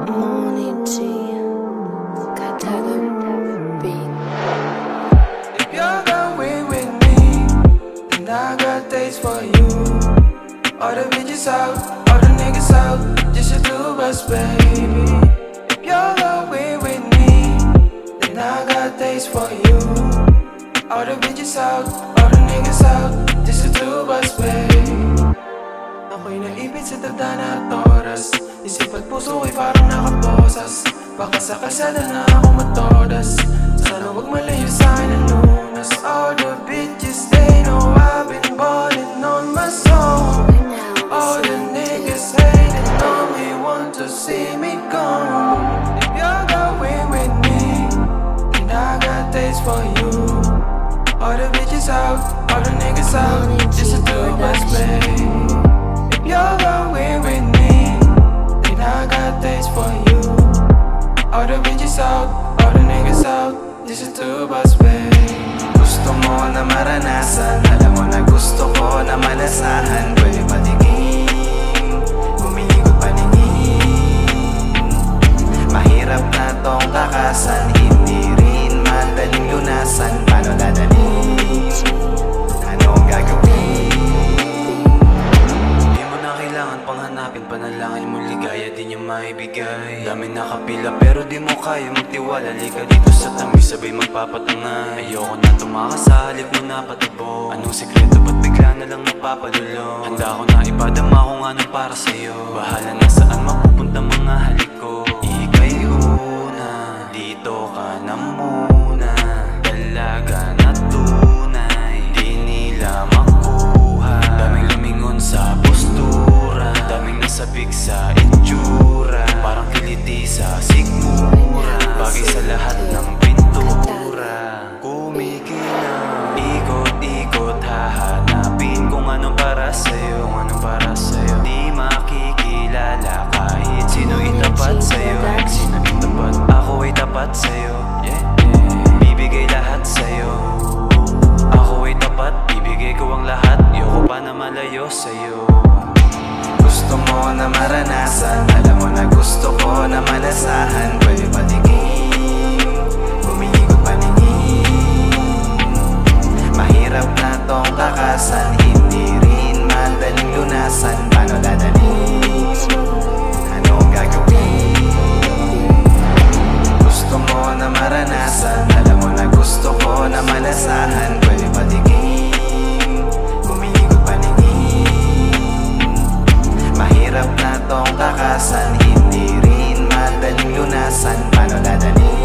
Morning G, Kataga beat. If you're going with me, then I got dates for you. All the bitches out, all the niggas out, just the two of us, baby. If you're going with me, then I got dates for you. All the bitches out, all the niggas out, just the two of us, baby. Ako'y naipit sa tagdana at oras. Isip at puso ko'y parang nakaposas. Baka sa kalsada na ako matodas. Sana wag malayo sa'kin ang lunas. All the bitches, they know I've been ballin' on my song. All the niggas hating on me, want to see me gone. If you're going with me, then I got dates for you. All the bitches out, all the niggas out, just the two of us, babe. You're going with me, then I got dates for you. All the bitches out, all the niggas out, this is two of us, babe. Gusto mo na maranasan, alam mo na gusto ko na malasahan. Pwede patiging, umiikot paningin. Mahirap na tong takasan, hindi rin madaling lunasan. Paano dadalhin? Ano ang gagawin? Panghanapin, panalangin mo ligaya, di niya maibigay. Dami nakapila pero di mo kaya magtiwala. Lika dito sa tamis, sabay magpapatangay. Ayoko na tumakas sa halip mo na patubo. Anong sekreto, ba't bigla na lang napapadulo? Handa ko na ipadama kung anong para sa'yo. Bahala na saan mapupunta mga halik ko. Ika'y una, dito ka na muna. Dalaga na tunay, di nila makuha. Daming lumingon sa postura, daming nasabik sa itsura. Parang kiliti sa sigmura, bagay sa lahat ng pintura. Kumikilaw, ikot-ikot, hahanapin kung anong para sa'yo, kung anong para sa'yo. Di makikilala kahit sino itapat sa'yo, kahit sino itapat. Ako ay tapat sa'yo, yeah, yeah. Bibigay lahat sa'yo. Ako ay tapat, bibigay ko ang lahat. Ayoko pa na malayo sa'yo. Gusto mo na maranasan, alam mo na gusto ko na malasahan. Pwede patiging, umiikot paningin. Mahirap na tong takasan, hindi rin madaling lunasan. Paano dadalhin? Ano ang gagawin? Gusto mo na maranasan, alam mo na gusto ko na malasahan. Pwede patiging, umiikot paningin. Mahirap na tong takasan, hindi rin madaling lunasan. Paano dadalhin?